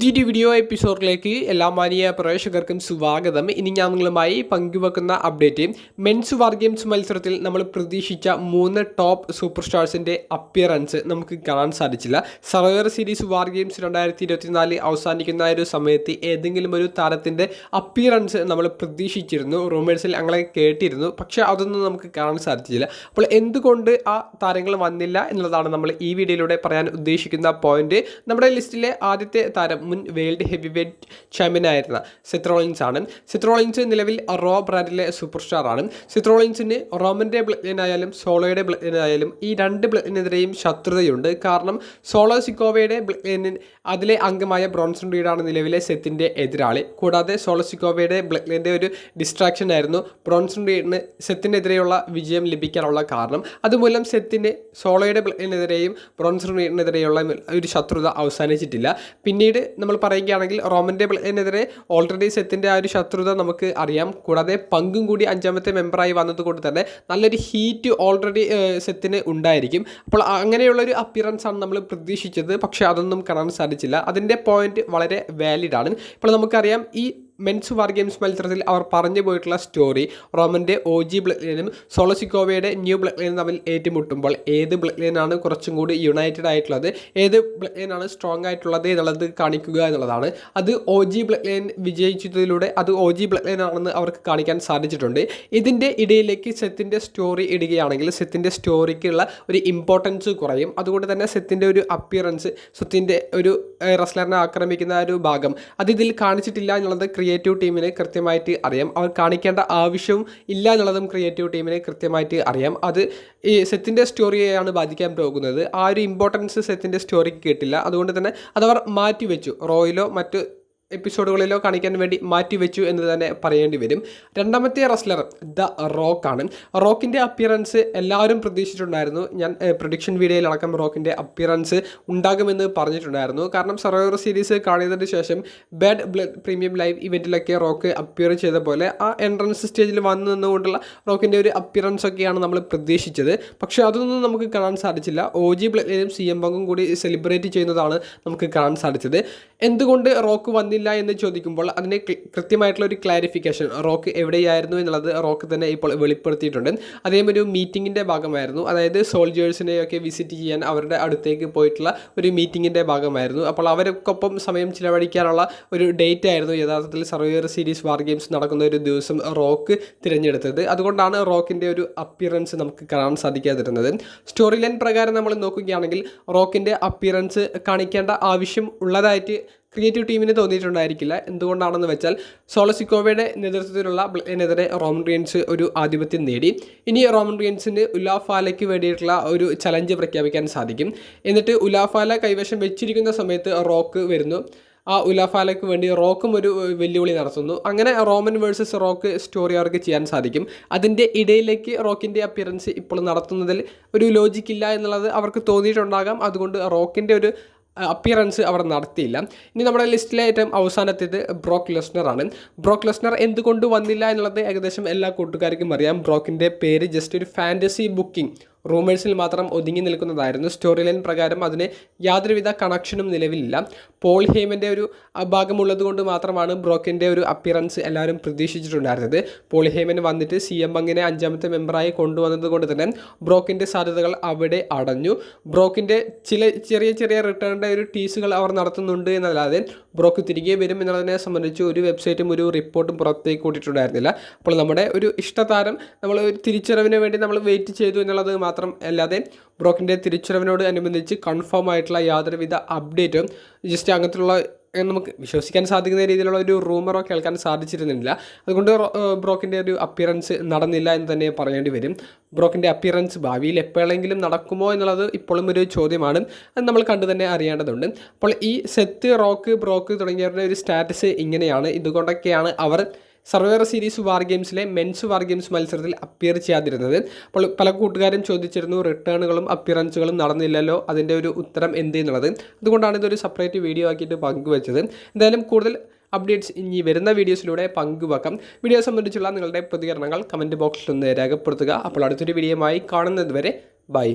പുതിയൊരു വീഡിയോ എപ്പിസോഡിലേക്ക് എല്ലാ മാന്യ പ്രേക്ഷകർക്കും സ്വാഗതം. ഇനി ഞാൻ നിങ്ങളുമായി പങ്കുവെക്കുന്ന അപ്ഡേറ്റ്, മെൻസ് വാർ ഗെയിംസ് മത്സരത്തിൽ നമ്മൾ പ്രതീക്ഷിച്ച 3 ടോപ്പ് സൂപ്പർ സ്റ്റാർസിൻ്റെ അപ്പിയറൻസ് നമുക്ക് കാണാൻ സാധിച്ചില്ല. സർവൈവർ സീരീസ് വാർ ഗെയിംസ് 2024 അവസാനിക്കുന്ന ഒരു സമയത്ത് ഏതെങ്കിലും ഒരു താരത്തിൻ്റെ അപ്പിയറൻസ് നമ്മൾ പ്രതീക്ഷിച്ചിരുന്നു, റൂമേഴ്സിൽ അങ്ങനെ കേട്ടിരുന്നു. പക്ഷേ അതൊന്നും നമുക്ക് കാണാൻ സാധിച്ചില്ല. അപ്പോൾ എന്തുകൊണ്ട് ആ താരങ്ങൾ വന്നില്ല എന്നുള്ളതാണ് നമ്മൾ ഈ വീഡിയോയിലൂടെ പറയാൻ ഉദ്ദേശിക്കുന്ന പോയിന്റ്. നമ്മുടെ ലിസ്റ്റിലെ ആദ്യത്തെ താരം മുൻ വേൾഡ് ഹെവി വെയ്റ്റ് ചാമ്പ്യനായിരുന്ന സെത്ത് റോളിൻസ് ആണ്. സെത്ത് റോളിൻസ് നിലവിൽ റോ ബ്രാൻഡിലെ സൂപ്പർ സ്റ്റാർ ആണ്. സെത്ത് റോളിൻസിന് റോമൻ്റെ ബ്ലഡ് ലൈനായാലും സോളോയുടെ ബ്ലഡ് ലൈനായാലും ഈ രണ്ട് ബ്ലഡ് ലൈനെതിരെയും ശത്രുതയുണ്ട്. കാരണം സോളോ സിക്കോവയുടെ ബ്ലഡ് ലൈനിൽ അതിലെ അംഗമായ ബ്രോൺസൺ റീഡാണ് നിലവിലെ സെത്തിൻ്റെ എതിരാളി. കൂടാതെ സോളോ സിക്കോവയുടെ ബ്ലഡ് ലൈൻ്റെ ഒരു ഡിസ്ട്രാക്ഷൻ ആയിരുന്നു ബ്രോൺസൺ റീഡിന് സെത്തിനെതിരെയുള്ള വിജയം ലഭിക്കാനുള്ള കാരണം. അതുമൂലം സെത്തിന് സോളോയുടെ ബ്ലഡ് ലൈനെതിരെയും ബ്രോൺസൺ റീഡിനെതിരെയുള്ള ഒരു ശത്രുത അവസാനിച്ചിട്ടില്ല. പിന്നീട് നമ്മൾ പറയുകയാണെങ്കിൽ റോമൻ്റെ ബ്ലഡിനെതിരെ ഓൾറെഡി സെത്തിൻ്റെ ആ ഒരു ശത്രുത നമുക്ക് അറിയാം. കൂടാതെ പങ്കും കൂടി 5ാമത്തെ മെമ്പറായി വന്നതുകൊണ്ട് തന്നെ നല്ലൊരു ഹീറ്റ് ഓൾറെഡി സെത്തിന് ഉണ്ടായിരിക്കും. അപ്പോൾ അങ്ങനെയുള്ളൊരു അപ്പിയറൻസ് ആണ് നമ്മൾ പ്രതീക്ഷിച്ചത്. പക്ഷേ അതൊന്നും കാണാൻ സാധിച്ചില്ല. അതിൻ്റെ പോയിന്റ് വളരെ വാലിഡ് ആണ്. ഇപ്പോൾ നമുക്കറിയാം, ഈ മെൻസ് വാർ ഗെയിംസ് മത്സരത്തിൽ അവർ പറഞ്ഞു പോയിട്ടുള്ള സ്റ്റോറി, റോമൻ്റെ OG ബ്ലഡ് ലൈനും സോളോ സിക്കോവയുടെ ന്യൂ ബ്ലഡ് ലൈനും തമ്മിൽ ഏറ്റുമുട്ടുമ്പോൾ ഏത് ബ്ലഡ് ലൈനാണ് കുറച്ചും കൂടി യുണൈറ്റഡ് ആയിട്ടുള്ളത്, ഏത് ബ്ലഡ് ലൈനാണ് സ്ട്രോങ് ആയിട്ടുള്ളത് എന്നുള്ളത് കാണിക്കുക എന്നുള്ളതാണ്. അത് OG ബ്ലഡ് ലൈൻ വിജയിച്ചതിലൂടെ അത് OG ബ്ലഡ് ലൈൻ ആണെന്ന് അവർക്ക് കാണിക്കാൻ സാധിച്ചിട്ടുണ്ട്. ഇതിൻ്റെ ഇടയിലേക്ക് സെത്തിൻ്റെ സ്റ്റോറി ഇടുകയാണെങ്കിൽ സെത്തിൻ്റെ സ്റ്റോറിക്കുള്ള ഒരു ഇമ്പോർട്ടൻസ് കുറയും. അതുകൊണ്ട് തന്നെ സെത്തിൻ്റെ ഒരു അപ്പിയറൻസ്, സെത്തിൻ്റെ ഒരു റെസ്ലറിനെ ആക്രമിക്കുന്ന ഒരു ഭാഗം അത് ഇതിൽ കാണിച്ചിട്ടില്ല എന്നുള്ളത് ക്രിയേറ്റീവ് ടീമിന് കൃത്യമായിട്ട് അറിയാം. അവർ കാണിക്കേണ്ട ആവശ്യവും ഇല്ല എന്നുള്ളതും ക്രിയേറ്റീവ് ടീമിന് കൃത്യമായിട്ട് അറിയാം. അത് ഈ സെത്തിൻ്റെ സ്റ്റോറിയെയാണ് ബാധിക്കാൻ പോകുന്നത്. ആ ഒരു ഇമ്പോർട്ടൻസ് സെത്തിൻ്റെ സ്റ്റോറിക്ക് കിട്ടില്ല. അതുകൊണ്ട് തന്നെ അതവർ മാറ്റിവെച്ചു. റോയിലോ മറ്റ് എപ്പിസോഡുകളിലോ കാണിക്കാൻ വേണ്ടി മാറ്റിവെച്ചു എന്ന് തന്നെ പറയേണ്ടി വരും. രണ്ടാമത്തെ റെസ്ലർ ദ റോക്ക് ആണ്. റോക്കിൻ്റെ അപ്പിയറൻസ് എല്ലാവരും പ്രതീക്ഷിച്ചിട്ടുണ്ടായിരുന്നു. ഞാൻ പ്രഡിക്ഷൻ വീഡിയോയിലടക്കം റോക്കിൻ്റെ അപ്പിയറൻസ് ഉണ്ടാകുമെന്ന് പറഞ്ഞിട്ടുണ്ടായിരുന്നു. കാരണം സർവൈവർ സീരീസ് കാണുന്നതിന് ശേഷം ബാഡ് ബ്ലഡ് പ്രീമിയം ലൈവ് ഇവൻറ്റിലൊക്കെ റോക്ക് അപ്പിയർ ചെയ്ത പോലെ ആ എൻട്രൻസ് സ്റ്റേജിൽ വന്നു നിന്നുകൊണ്ടുള്ള റോക്കിൻ്റെ ഒരു അപ്പിയറൻസ് ഒക്കെയാണ് നമ്മൾ പ്രതീക്ഷിച്ചത്. പക്ഷേ അതൊന്നും നമുക്ക് കാണാൻ സാധിച്ചില്ല. OG ബ്ലഡ് ലൈനും CM പങ്കും കൂടി സെലിബ്രേറ്റ് ചെയ്യുന്നതാണ് നമുക്ക് കാണാൻ സാധിച്ചത്. എന്തുകൊണ്ട് റോക്ക് വന്നില്ല എന്ന് ചോദിക്കുമ്പോൾ അതിന് കൃത്യമായിട്ടുള്ള ഒരു ക്ലാരിഫിക്കേഷൻ റോക്ക് എവിടെയായിരുന്നു എന്നുള്ളത് റോക്ക് തന്നെ ഇപ്പോൾ വെളിപ്പെടുത്തിയിട്ടുണ്ട്. അദ്ദേഹം ഒരു മീറ്റിങ്ങിൻ്റെ ഭാഗമായിരുന്നു. അതായത് സോൾജേഴ്സിനെയൊക്കെ വിസിറ്റ് ചെയ്യാൻ അവരുടെ അടുത്തേക്ക് പോയിട്ടുള്ള ഒരു മീറ്റിങ്ങിൻ്റെ ഭാഗമായിരുന്നു. അപ്പോൾ അവർക്കൊപ്പം സമയം ചിലവഴിക്കാനുള്ള ഒരു ഡേറ്റ് ആയിരുന്നു യഥാർത്ഥത്തിൽ സർവൈവർ സീരീസ് വാർ ഗെയിംസ് നടക്കുന്ന ഒരു ദിവസം റോക്ക് തിരഞ്ഞെടുത്തത്. അതുകൊണ്ടാണ് റോക്കിൻ്റെ ഒരു അപ്പിയറൻസ് നമുക്ക് കാണാൻ സാധിക്കാതിരുന്നത്. സ്റ്റോറി ലൈൻ പ്രകാരം നമ്മൾ നോക്കുകയാണെങ്കിൽ റോക്കിൻ്റെ അപ്പിയറൻസ് കാണിക്കേണ്ട ആവശ്യം ഉള്ളതായിട്ട് ക്രിയേറ്റീവ് ടീമിന് തോന്നിയിട്ടുണ്ടായിരിക്കില്ല. എന്തുകൊണ്ടാണെന്ന് വെച്ചാൽ സോളോ സിക്കോവയുടെ നേതൃത്വത്തിലുള്ള ബ്ലഡിനെതിരെ റോമൻ റിയൻസ് ഒരു ആധിപത്യം നേടി. ഇനി റോമൻ റിയൻസിന് ഉലാഫാലയ്ക്ക് വേണ്ടിയിട്ടുള്ള ഒരു ചലഞ്ച് പ്രഖ്യാപിക്കാൻ സാധിക്കും. എന്നിട്ട് ഉലാഫാല കൈവശം വെച്ചിരിക്കുന്ന സമയത്ത് റോക്ക് വരുന്നു. ആ ഉലാഫാലയ്ക്ക് വേണ്ടി റോക്കും ഒരു വെല്ലുവിളി നടത്തുന്നു. അങ്ങനെ റോമൻ വേഴ്സസ് റോക്ക് സ്റ്റോറി അവർക്ക് ചെയ്യാൻ സാധിക്കും. അതിൻ്റെ ഇടയിലേക്ക് റോക്കിൻ്റെ അപ്പിയറൻസ് ഇപ്പോൾ നടത്തുന്നതിൽ ഒരു ലോജിക്കില്ല എന്നുള്ളത് അവർക്ക് തോന്നിയിട്ടുണ്ടാകാം. അതുകൊണ്ട് റോക്കിൻ്റെ ഒരു അപ്പിയറൻസ് അവർ നടത്തിയില്ല. ഇനി നമ്മുടെ ലിസ്റ്റിലെ ഏറ്റവും അവസാനത്തേത് ബ്രോക്ക് ലെസ്നർ ആണ്. ബ്രോക്ക് ലെസ്നർ എന്തുകൊണ്ട് വന്നില്ല എന്നുള്ളത് ഏകദേശം എല്ലാ കൂട്ടുകാർക്കും അറിയാം. ബ്രോക്കിൻ്റെ പേര് ജസ്റ്റ് ഒരു ഫാൻറ്റസി ബുക്കിംഗ് റൂമേഴ്സിൽ മാത്രം ഒതുങ്ങി നിൽക്കുന്നതായിരുന്നു. സ്റ്റോറി ലൈൻ പ്രകാരം അതിന് യാതൊരുവിധ കണക്ഷനും നിലവിലില്ല. പോൾ ഹേമൻ്റെ ഒരു ഭാഗമുള്ളത് കൊണ്ട് മാത്രമാണ് ബ്രോക്കിൻ്റെ ഒരു അപ്പിയറൻസ് എല്ലാവരും പ്രതീക്ഷിച്ചിട്ടുണ്ടായിരുന്നത്. പോൾ ഹേമൻ വന്നിട്ട് CM പങ്കിനെ 5ാമത്തെ മെമ്പറായി കൊണ്ടുവന്നത് കൊണ്ട് തന്നെ ബ്രോക്കിൻ്റെ സാധ്യതകൾ അവിടെ അടഞ്ഞു. ബ്രോക്കിൻ്റെ ചെറിയ ചെറിയ റിട്ടേണിൻ്റെ ഒരു ടീസുകൾ അവർ നടത്തുന്നുണ്ട് എന്നല്ലാതെ ബ്രോക്ക് തിരികെ വരും എന്നുള്ളതിനെ സംബന്ധിച്ച് ഒരു വെബ്സൈറ്റും ഒരു റിപ്പോർട്ടും പുറത്തേക്ക് കൂട്ടിയിട്ടുണ്ടായിരുന്നില്ല. അപ്പോൾ നമ്മുടെ ഒരു ഇഷ്ടതാരം നമ്മൾ ഒരു തിരിച്ചറിവിന് വേണ്ടി നമ്മൾ വെയിറ്റ് ചെയ്തു എന്നുള്ളത് മാത്രം അല്ലാതെ ബ്രോക്കിൻ്റെ തിരിച്ചറിവിനോട് അനുബന്ധിച്ച് കൺഫേം ആയിട്ടുള്ള യാതൊരുവിധ അപ്ഡേറ്റും ജസ്റ്റ് അങ്ങനത്തുള്ള നമുക്ക് വിശ്വസിക്കാൻ സാധിക്കുന്ന രീതിയിലുള്ള ഒരു റൂമറോ കേൾക്കാൻ സാധിച്ചിരുന്നില്ല. അതുകൊണ്ട് ബ്രോക്കിൻ്റെ ഒരു അപ്പിയറൻസ് നടന്നില്ല എന്ന് തന്നെ പറയേണ്ടി വരും. ബ്രോക്കിൻ്റെ അപ്പിയറൻസ് ഭാവിയിൽ എപ്പോഴെങ്കിലും നടക്കുമോ എന്നുള്ളത് ഇപ്പോഴും ഒരു ചോദ്യമാണ്. അത് നമ്മൾ കണ്ടു തന്നെ അറിയേണ്ടതുണ്ട്. അപ്പോൾ ഈ സെത്ത്, റോക്ക്, ബ്രോക്ക് തുടങ്ങിയവരുടെ ഒരു സ്റ്റാറ്റസ് ഇങ്ങനെയാണ്. ഇതുകൊണ്ടൊക്കെയാണ് അവർ സർവൈവർ സീരീസ് വാർ ഗെയിംസിലെ മെൻസ് വാർ ഗെയിംസ് മത്സരത്തിൽ അപ്പിയർ ചെയ്യാതിരുന്നത്. അപ്പോൾ പല കൂട്ടുകാരും ചോദിച്ചിരുന്നു, റിട്ടേണുകളും അപ്പിയറൻസുകളും നടന്നില്ലല്ലോ, അതിൻ്റെ ഒരു ഉത്തരം എന്ത് എന്നുള്ളത്. അതുകൊണ്ടാണ് ഇതൊരു സെപ്പറേറ്റ് വീഡിയോ ആക്കിയിട്ട് പങ്കുവെച്ചത്. എന്തായാലും കൂടുതൽ അപ്ഡേറ്റ്സ് ഇനി വരുന്ന വീഡിയോസിലൂടെ പങ്കുവെക്കാം. വീഡിയോ സംബന്ധിച്ചുള്ള നിങ്ങളുടെ പ്രതികരണങ്ങൾ കമൻറ്റ് ബോക്സിൽ ഒന്ന് രേഖപ്പെടുത്തുക. അപ്പോൾ അടുത്തൊരു വീഡിയോയുമായി കാണുന്നത് വരെ ബൈ.